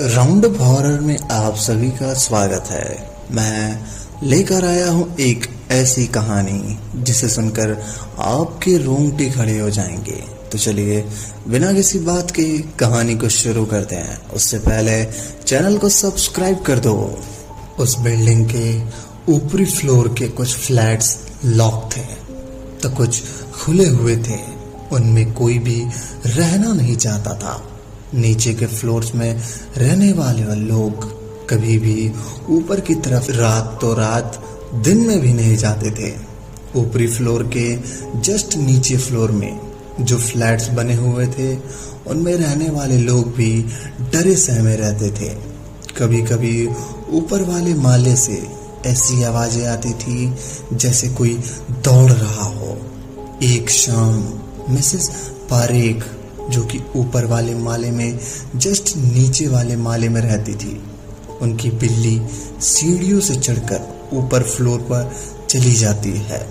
Round up horror में आप सभी का स्वागत है। मैं लेकर आया हूँ एक ऐसी कहानी जिसे सुनकर आपके रोंगटे खड़े हो जाएंगे। तो चलिए बिना किसी बात के कहानी को शुरू करते हैं। उससे पहले चैनल को सब्सक्राइब कर दो। उस बिल्डिंग के ऊपरी फ्लोर के कुछ फ्लैट्स लॉक थे तो कुछ खुले हुए थे। उनमें कोई भी रहना नहीं चाहता था। नीचे के फ्लोर्स में रहने वाले लोग कभी भी ऊपर की तरफ रात तो रात दिन में भी नहीं जाते थे। ऊपरी फ्लोर के जस्ट नीचे फ्लोर में जो फ्लैट्स बने हुए थे उनमें रहने वाले लोग भी डरे सहमे रहते थे। कभी कभी ऊपर वाले माले से ऐसी आवाजें आती थी जैसे कोई दौड़ रहा हो। एक शाम मिसेस पारेख जो कि ऊपर वाले माले में जस्ट नीचे वाले माले में रहती थी, उनकी बिल्ली सीढ़ियों से चढ़कर ऊपर फ्लोर पर चली जाती है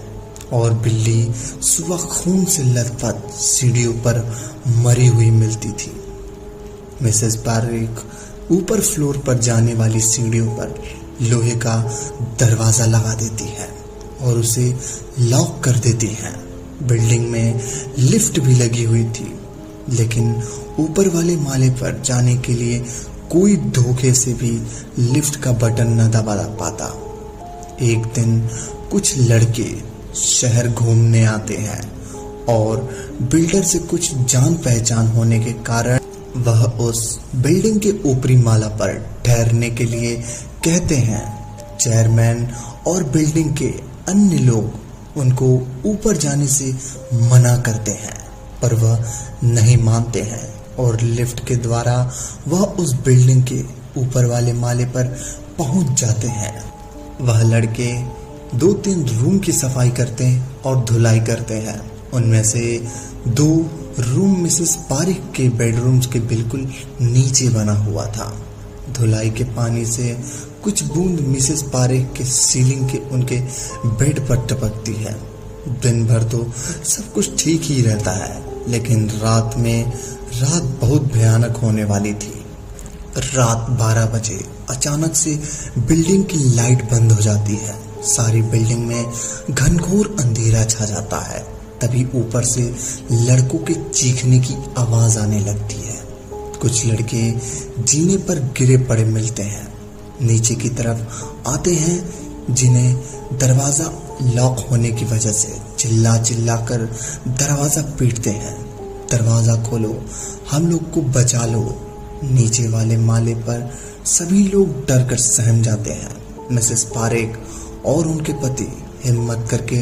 और बिल्ली सुबह खून से लथपथ सीढ़ियों पर मरी हुई मिलती थी। मिसेस पारेख ऊपर फ्लोर पर जाने वाली सीढ़ियों पर लोहे का दरवाजा लगा देती है और उसे लॉक कर देती है। बिल्डिंग में लिफ्ट भी लगी हुई थी, लेकिन ऊपर वाले माले पर जाने के लिए कोई धोखे से भी लिफ्ट का बटन न दबा पाता। एक दिन कुछ लड़के शहर घूमने आते हैं और बिल्डर से कुछ जान पहचान होने के कारण वह उस बिल्डिंग के ऊपरी माला पर ठहरने के लिए कहते हैं। चेयरमैन और बिल्डिंग के अन्य लोग उनको ऊपर जाने से मना करते हैं, पर वह नहीं मानते हैं और लिफ्ट के द्वारा वह उस बिल्डिंग के ऊपर वाले माले पर पहुंच जाते हैं। वह लड़के 2-3 रूम की सफाई करते और धुलाई करते हैं। उनमें से 2 रूम मिसेस पारेख के बेडरूम्स के बिल्कुल नीचे बना हुआ था। धुलाई के पानी से कुछ बूंद मिसेस पारेख के सीलिंग के उनके बेड पर टपकती है। दिन भर तो सब कुछ ठीक ही रहता है, लेकिन रात बहुत भयानक होने वाली थी। रात 12 बजे अचानक से बिल्डिंग की लाइट बंद हो जाती है। सारी बिल्डिंग में घनघोर अंधेरा छा जाता है। तभी ऊपर से लड़कों के चीखने की आवाज आने लगती है। कुछ लड़के जीने पर गिरे पड़े मिलते हैं, नीचे की तरफ आते हैं, जिन्हें दरवाजा लॉक होने की वजह से चिल्ला कर दरवाजा पीटते हैं। दरवाजा खोलो, हम लोग को बचा लो। नीचे वाले माले पर सभी लोग डर कर सहम जाते हैं। मिसेस पारेख और उनके पति हिम्मत करके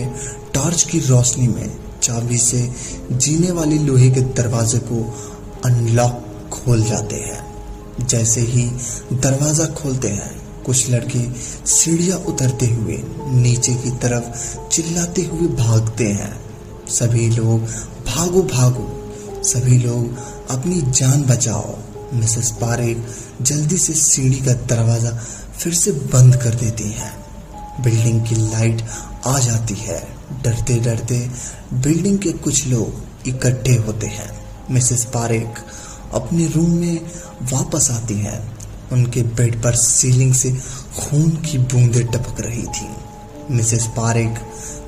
टॉर्च की रोशनी में चाबी से जीने वाली लोहे के दरवाजे को अनलॉक खोल जाते हैं। जैसे ही दरवाजा खोलते हैं, कुछ लड़के सीढ़ियां उतरते हुए नीचे की तरफ चिल्लाते हुए भागते हैं। सभी लोग भागो भागो, सभी लोग अपनी जान बचाओ। मिसेस पारेख जल्दी से सीढ़ी का दरवाजा फिर से बंद कर देती हैं। बिल्डिंग की लाइट आ जाती है। डरते डरते बिल्डिंग के कुछ लोग इकट्ठे होते हैं। मिसेस पारेख अपने रूम में वापस आती हैं। उनके बेड पर सीलिंग से खून की बूंदें टपक रही थी। मिसेस पारेख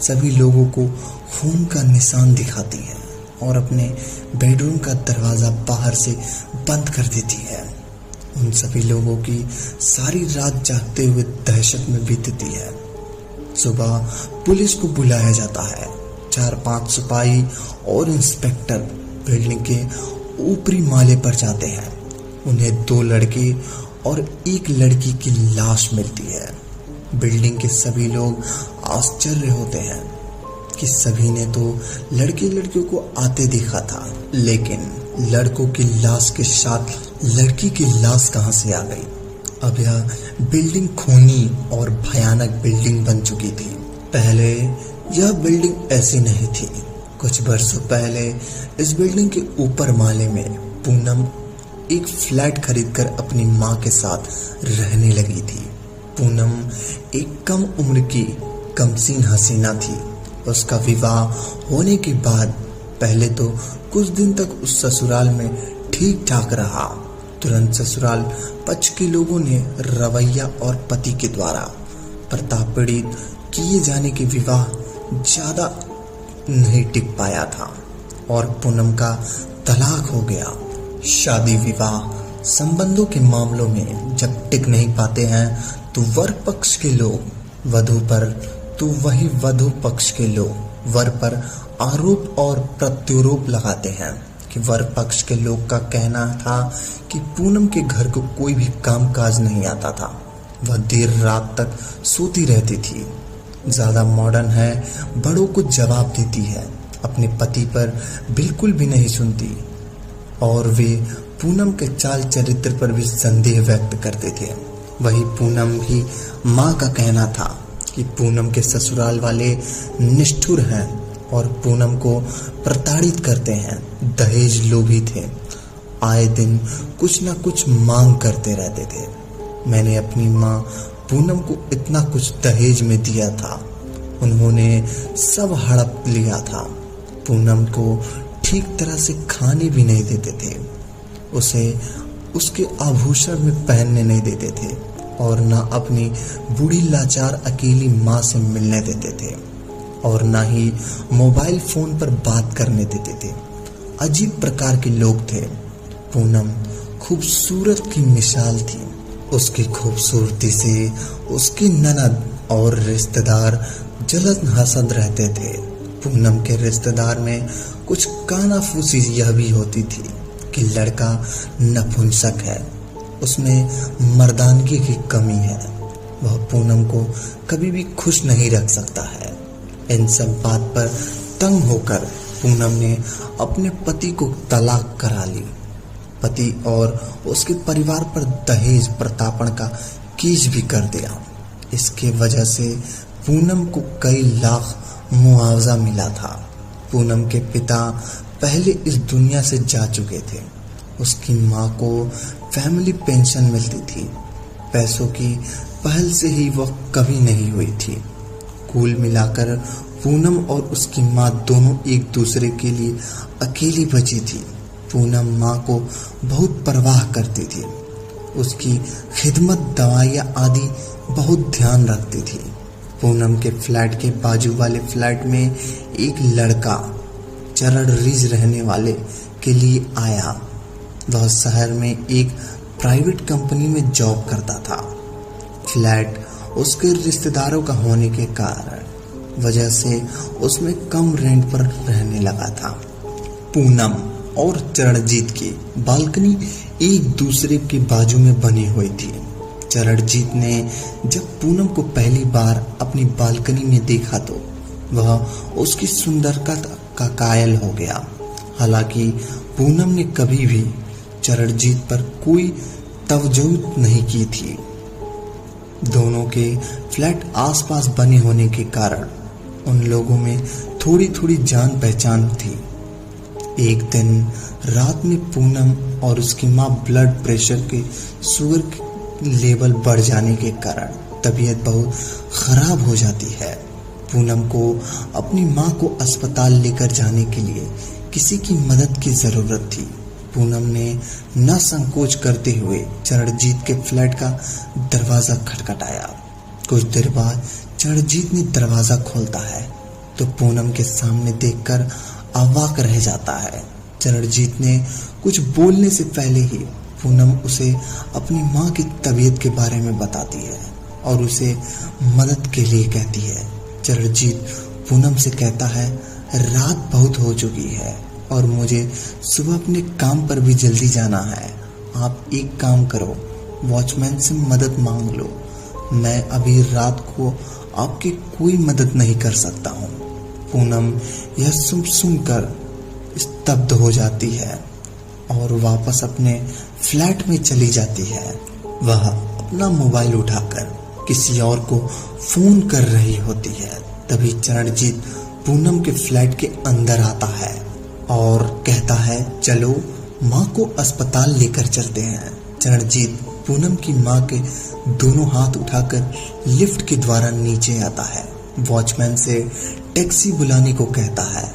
सभी लोगों को खून का निशान दिखाती है और अपने बेडरूम का दरवाजा बाहर से बंद कर देती है। उन सभी लोगों की सारी रात जागते हुए दहशत में बीतती है। सुबह पुलिस को बुलाया जाता है। 4-5 सिपाही और इंस्पेक्टर बिल्डिंग के ऊपरी माले पर जाते हैं। उन्हें 2 लड़के और 1 लड़की की लाश मिलती है। बिल्डिंग के सभी लोग आश्चर्य होते हैं कि सभी ने तो लड़कियों को आते देखा था, लेकिन लड़कों की लाश के साथ लड़की की लाश कहां से आ गई। अब यह बिल्डिंग खूनी और भयानक बिल्डिंग बन चुकी थी। पहले यह बिल्डिंग ऐसी नहीं थी। कुछ वर्षों पहले इस बिल्डिंग के ऊपर माले में पूनम एक फ्लैट खरीदकर अपनी मां के साथ रहने लगी थी। पूनम एक कम उम्र की कमसीन हसीना थी। उसका विवाह होने के बाद पहले तो कुछ दिन तक उस ससुराल में ठीक ठाक रहा, तुरंत ससुराल पक्ष के लोगों ने रवैया और पति के द्वारा प्रताप पीड़ित किए जाने के विवाह ज्यादा नहीं टिक पाया था और पूनम का तलाक हो गया। शादी विवाह संबंधों के मामलों में जब टिक नहीं पाते हैं तो वर पक्ष के लोग वधु पर, तो वही वधु पक्ष के लोग वर पर आरोप और प्रत्यारोप लगाते हैं कि वर पक्ष के लोग का कहना था कि पूनम के घर को कोई भी कामकाज नहीं आता था। वह देर रात तक सोती रहती थी, ज्यादा मॉडर्न है, बड़ों को जवाब देती है, अपने पति पर बिल्कुल भी नहीं सुनती और वे पूनम के चाल चरित्र पर भी संदेह व्यक्त करते थे। वही पूनम भी माँ का कहना था कि पूनम के ससुराल वाले निष्ठुर हैं और पूनम को प्रताड़ित करते हैं, दहेज लोभी थे, आए दिन कुछ ना कुछ मांग करते रहते थे। मैंने अपनी माँ पूनम को इतना कुछ दहेज में दिया था, उन्होंने सब हड़प लिया था। पूनम को ठीक तरह से खाने भी नहीं देते थे, उसे उसके आभूषण में पहनने नहीं देते थे और ना अपनी बूढ़ी लाचार अकेली माँ से मिलने देते थे और ना ही मोबाइल फोन पर बात करने देते थे। अजीब प्रकार के लोग थे। पूनम खूबसूरत की मिसाल थी। उसकी खूबसूरती से उसकी ननद और रिश्तेदार जलन हसद रहते थे। पूनम के रिश्तेदार में कुछ कानाफूसी यह भी होती थी कि लड़का नपुंसक है, उसमें मर्दानगी की कमी है, वह पूनम को कभी भी खुश नहीं रख सकता है। इन सब बात पर तंग होकर पूनम ने अपने पति को तलाक करा ली। पति और उसके परिवार पर दहेज प्रताड़ना का केस भी कर दिया। इसके वजह से पूनम को कई लाख मुआवजा मिला था। पूनम के पिता पहले इस दुनिया से जा चुके थे। उसकी माँ को फैमिली पेंशन मिलती थी। पैसों की पहल से ही वह कभी नहीं हुई थी। कुल मिलाकर पूनम और उसकी माँ दोनों एक दूसरे के लिए अकेली बची थी। पूनम माँ को बहुत परवाह करती थी, उसकी खिदमत, दवाइयाँ आदि बहुत ध्यान रखती थी। पूनम के फ्लैट के बाजू वाले फ्लैट में एक लड़का चरण रीज रहने वाले के लिए आया। वह शहर में एक प्राइवेट कंपनी में जॉब करता था। फ्लैट उसके रिश्तेदारों का होने के कारण वजह से उसमें कम रेंट पर रहने लगा था। पूनम और चरणजीत की बालकनी एक दूसरे के बाजू में बनी हुई थी। चरणजीत ने जब पूनम को पहली बार अपनी बालकनी में देखा तो वह उसकी सुंदरता का कायल हो गया। हालांकि पूनम ने कभी भी चरणजीत पर कोई तवज्जो नहीं की थी। दोनों के फ्लैट आसपास बने होने के कारण उन लोगों में थोड़ी थोड़ी जान पहचान थी। एक दिन रात में पूनम और उसकी माँ ब्लड प्रेशर के शुगर लेवल बढ़ जाने के कारण तबीयत बहुत खराब हो जाती है। पूनम को अपनी माँ को अस्पताल लेकर जाने के लिए किसी की मदद की जरूरत थी। पूनम ने न संकोच करते हुए चरणजीत के फ्लैट का दरवाजा खटखटाया। कुछ देर बाद चरणजीत ने दरवाजा खोलता है तो पूनम के सामने देखकर अवाक रह जाता है। चरणजीत ने कुछ बोलने से पहले ही पूनम उसे अपनी माँ की तबीयत के बारे में बताती है और उसे मदद के लिए कहती है। चरणजीत पूनम से कहता है, रात बहुत हो चुकी है और मुझे सुबह अपने काम पर भी जल्दी जाना है। आप एक काम करो, वॉचमैन से मदद मांग लो। मैं अभी रात को आपकी कोई मदद नहीं कर सकता हूँ। पूनम यह सुनकर स्तब्ध हो जाती है और वापस अपने फ्लैट में चली जाती है। वह अपना मोबाइल उठाकर किसी और को फोन कर रही होती है। तभी चरणजीत पूनम के फ्लैट के अंदर आता है और कहता है, चलो माँ को अस्पताल लेकर चलते हैं। चरणजीत पूनम की माँ के दोनों हाथ उठाकर लिफ्ट के द्वारा नीचे आता है। वॉचमैन से टैक्सी बुलाने को कहता है।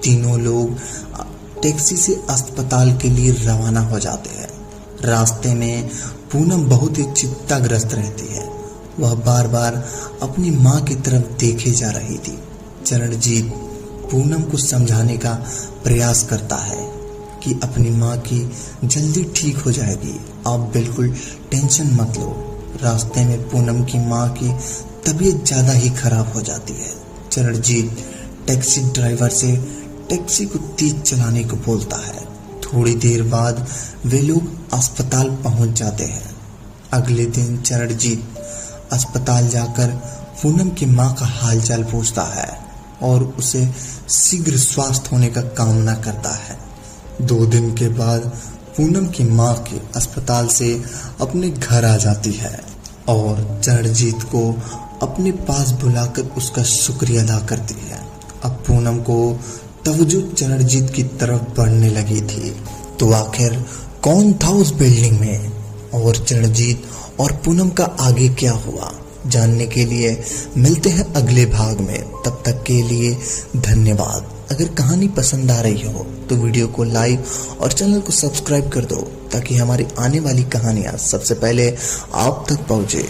तीनों लोग टैक्सी से अस्पताल के लिए रवाना हो जाते हैं। रास्ते में पूनम बहुत ही चिंताग्रस्त रहती है। वह बार बार अपनी माँ की तरफ देखे जा रही थी। चरणजीत पूनम को समझाने का प्रयास करता है कि अपनी माँ की जल्दी ठीक हो जाएगी, आप बिल्कुल टेंशन मत लो। रास्ते में पूनम की माँ की तबीयत ज़्यादा ही खराब हो जाती है। चरणजीत टैक्सी ड्राइवर से टैक्सी को तेज चलाने को बोलता है। थोड़ी देर बाद वे लोग अस्पताल पहुंच जाते हैं। अगले दिन चरणजीत अस्पताल जाकर पूनम की माँ का हालचाल पूछता है और उसे शीघ्र स्वस्थ होने का कामना करता है। 2 दिन के बाद पूनम की माँ के अस्पताल से अपने घर आ जाती है और चरणजीत को अपने पास बुलाकर उसका शुक्रिया अदा करती है। अब पूनम को तवज्जो चरणजीत की तरफ बढ़ने लगी थी। तो आखिर कौन था उस बिल्डिंग में और चरणजीत और पूनम का आगे क्या हुआ, जानने के लिए मिलते हैं अगले भाग में। तब तक के लिए धन्यवाद। अगर कहानी पसंद आ रही हो तो वीडियो को लाइक और चैनल को सब्सक्राइब कर दो ताकि हमारी आने वाली कहानियाँ सबसे पहले आप तक पहुँचे।